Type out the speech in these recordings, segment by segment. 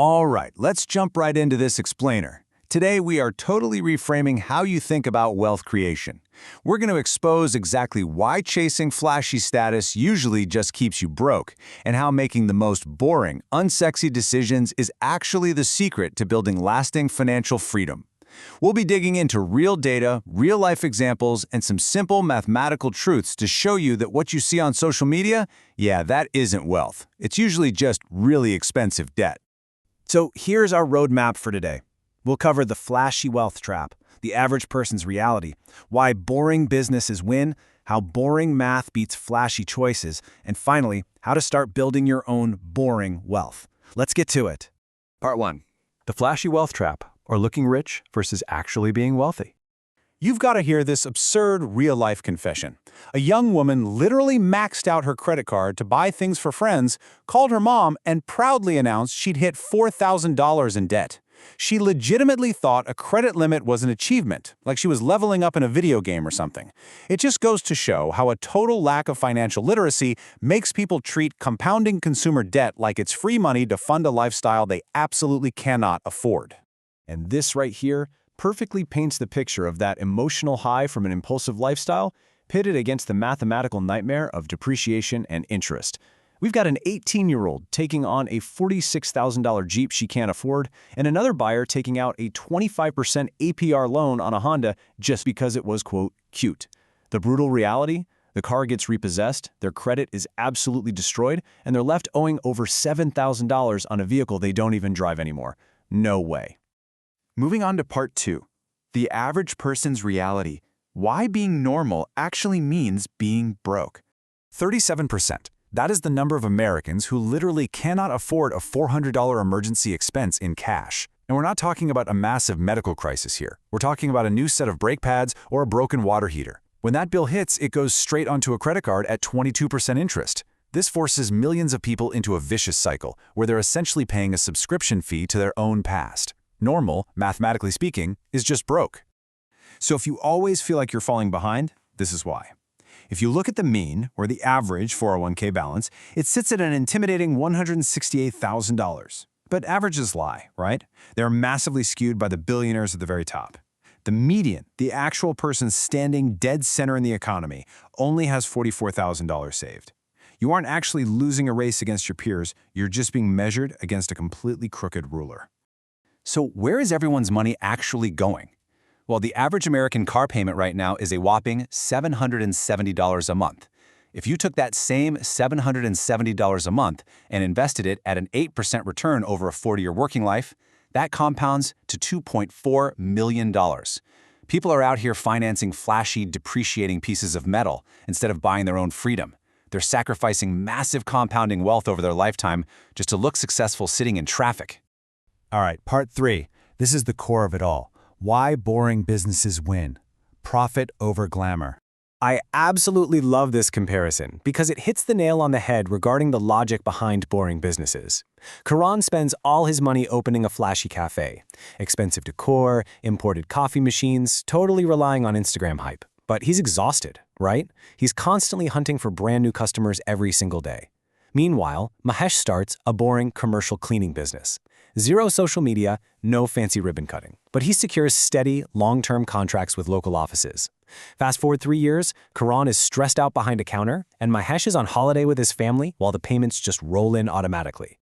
All right, let's jump right into this explainer. Today, we are totally reframing how you think about wealth creation. We're going to expose exactly why chasing flashy status usually just keeps you broke, and how making the most boring, unsexy decisions is actually the secret to building lasting financial freedom. We'll be digging into real data, real-life examples, and some simple mathematical truths to show you that what you see on social media, yeah, that isn't wealth. It's usually just really expensive debt. So here's our roadmap for today. We'll cover the flashy wealth trap, the average person's reality, why boring businesses win, how boring math beats flashy choices, and finally, how to start building your own boring wealth. Let's get to it. Part 1. The flashy wealth trap, or looking rich versus actually being wealthy. You've got to hear this absurd real-life confession. A young woman literally maxed out her credit card to buy things for friends, called her mom, and proudly announced she'd hit $4,000 in debt. She legitimately thought a credit limit was an achievement, like she was leveling up in a video game or something. It just goes to show how a total lack of financial literacy makes people treat compounding consumer debt like it's free money to fund a lifestyle they absolutely cannot afford. And this right here perfectly paints the picture of that emotional high from an impulsive lifestyle pitted against the mathematical nightmare of depreciation and interest. We've got an 18-year-old taking on a $46,000 Jeep she can't afford, and another buyer taking out a 25% APR loan on a Honda just because it was, quote, cute. The brutal reality? The car gets repossessed, their credit is absolutely destroyed, and they're left owing over $7,000 on a vehicle they don't even drive anymore. No way. Moving on to Part 2. The average person's reality. Why being normal actually means being broke. 37%. That is the number of Americans who literally cannot afford a $400 emergency expense in cash. And we're not talking about a massive medical crisis here. We're talking about a new set of brake pads or a broken water heater. When that bill hits, it goes straight onto a credit card at 22% interest. This forces millions of people into a vicious cycle, where they're essentially paying a subscription fee to their own past. Normal, mathematically speaking, is just broke. So if you always feel like you're falling behind, this is why. If you look at the mean, or the average 401k balance, it sits at an intimidating $168,000. But averages lie, right? They're massively skewed by the billionaires at the very top. The median, the actual person standing dead center in the economy, only has $44,000 saved. You aren't actually losing a race against your peers, you're just being measured against a completely crooked ruler. So where is everyone's money actually going? Well, the average American car payment right now is a whopping $770 a month. If you took that same $770 a month and invested it at an 8% return over a 40-year working life, that compounds to $2.4 million. People are out here financing flashy, depreciating pieces of metal instead of buying their own freedom. They're sacrificing massive compounding wealth over their lifetime just to look successful sitting in traffic. All right, part 3. This is the core of it all. Why boring businesses win. Profit over glamour. I absolutely love this comparison because it hits the nail on the head regarding the logic behind boring businesses. Karan spends all his money opening a flashy cafe. Expensive decor, imported coffee machines, totally relying on Instagram hype. But he's exhausted, right? He's constantly hunting for brand new customers every single day. Meanwhile, Mahesh starts a boring commercial cleaning business. Zero social media, no fancy ribbon cutting. But he secures steady, long-term contracts with local offices. Fast forward 3 years, Karan is stressed out behind a counter, and Mahesh is on holiday with his family while the payments just roll in automatically.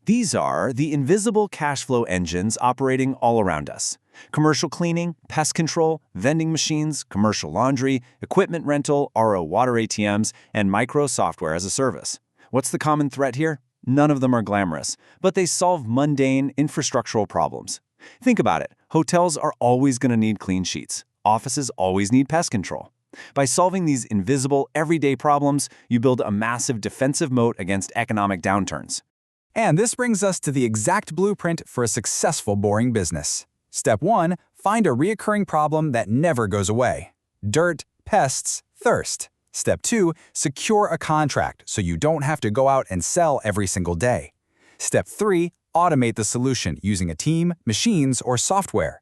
These are the invisible cash flow engines operating all around us. Commercial cleaning, pest control, vending machines, commercial laundry, equipment rental, RO water ATMs, and micro software as a service. What's the common thread here? None of them are glamorous, but they solve mundane infrastructural problems. Think about it. Hotels are always going to need clean sheets. Offices always need pest control. By solving these invisible, everyday problems, you build a massive defensive moat against economic downturns. And this brings us to the exact blueprint for a successful boring business. Step 1, find a recurring problem that never goes away. Dirt, pests, thirst. Step 2, secure a contract so you don't have to go out and sell every single day. Step 3, automate the solution using a team, machines, or software.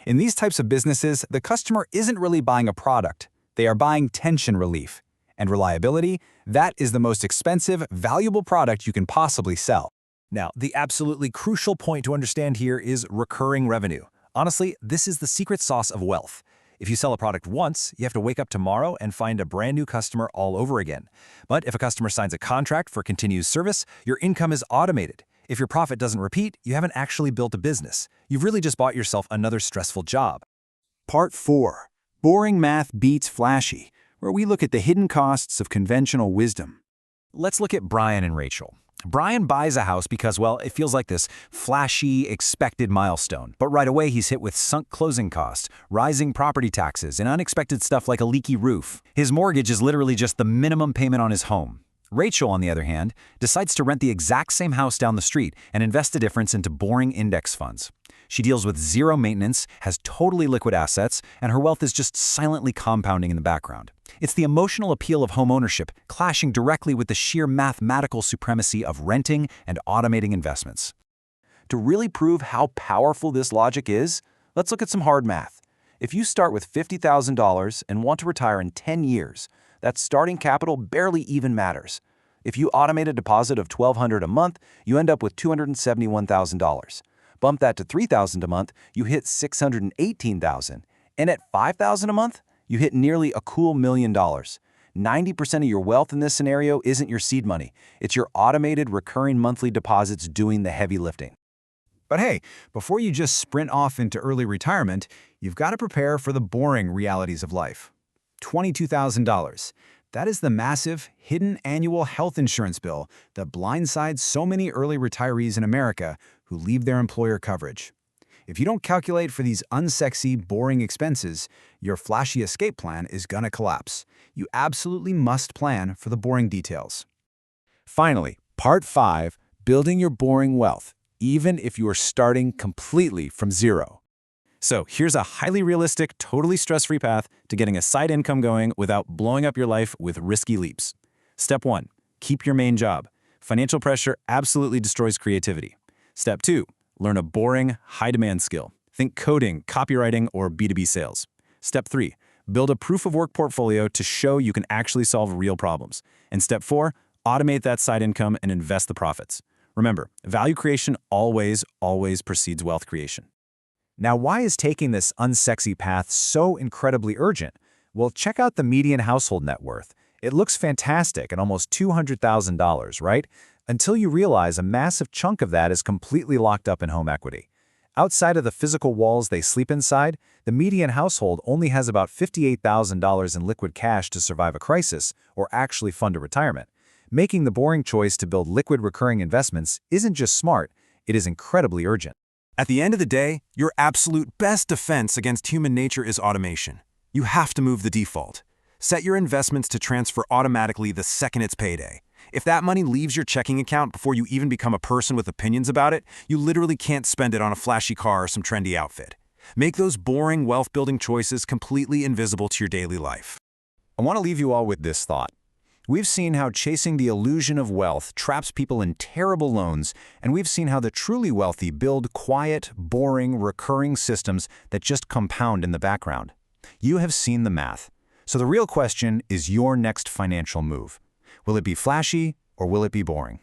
In these types of businesses, the customer isn't really buying a product. They are buying tension relief. And reliability, that is the most expensive, valuable product you can possibly sell. Now, the absolutely crucial point to understand here is recurring revenue. Honestly, this is the secret sauce of wealth. If you sell a product once, you have to wake up tomorrow and find a brand new customer all over again. But if a customer signs a contract for continuous service, your income is automated. If your profit doesn't repeat, you haven't actually built a business. You've really just bought yourself another stressful job. Part 4. Boring Math Beats Flashy, where we look at the hidden costs of conventional wisdom. Let's look at Brian and Rachel. Brian buys a house because, well, it feels like this flashy, expected milestone. But right away, he's hit with sunk closing costs, rising property taxes, and unexpected stuff like a leaky roof. His mortgage is literally just the minimum payment on his home. Rachel, on the other hand, decides to rent the exact same house down the street and invest the difference into boring index funds. She deals with zero maintenance, has totally liquid assets, and her wealth is just silently compounding in the background. It's the emotional appeal of homeownership clashing directly with the sheer mathematical supremacy of renting and automating investments. To really prove how powerful this logic is, let's look at some hard math. If you start with $50,000 and want to retire in 10 years, that starting capital barely even matters. If you automate a deposit of $1,200 a month, you end up with $271,000. Bump that to $3,000 a month, you hit $618,000. And at $5,000 a month, you hit nearly a cool $1 million. 90% of your wealth in this scenario isn't your seed money. It's your automated recurring monthly deposits doing the heavy lifting. But hey, before you just sprint off into early retirement, you've got to prepare for the boring realities of life. $22,000. That is the massive, hidden annual health insurance bill that blindsides so many early retirees in America who leave their employer coverage. If you don't calculate for these unsexy, boring expenses, your flashy escape plan is gonna collapse. You absolutely must plan for the boring details. Finally, Part 5, Building Your Boring Wealth, even if you are starting completely from zero. So here's a highly realistic, totally stress-free path to getting a side income going without blowing up your life with risky leaps. Step 1, keep your main job. Financial pressure absolutely destroys creativity. Step 2, learn a boring, high-demand skill. Think coding, copywriting, or B2B sales. Step 3, build a proof-of-work portfolio to show you can actually solve real problems. And Step 4, automate that side income and invest the profits. Remember, value creation always precedes wealth creation. Now, why is taking this unsexy path so incredibly urgent? Well, check out the median household net worth. It looks fantastic at almost $200,000, right? Until you realize a massive chunk of that is completely locked up in home equity. Outside of the physical walls they sleep inside, the median household only has about $58,000 in liquid cash to survive a crisis or actually fund a retirement. Making the boring choice to build liquid recurring investments isn't just smart, it is incredibly urgent. At the end of the day, your absolute best defense against human nature is automation. You have to move the default. Set your investments to transfer automatically the second it's payday. If that money leaves your checking account before you even become a person with opinions about it, you literally can't spend it on a flashy car or some trendy outfit. Make those boring wealth-building choices completely invisible to your daily life. I want to leave you all with this thought. We've seen how chasing the illusion of wealth traps people in terrible loans, and we've seen how the truly wealthy build quiet, boring, recurring systems that just compound in the background. You have seen the math. So the real question is your next financial move. Will it be flashy or will it be boring?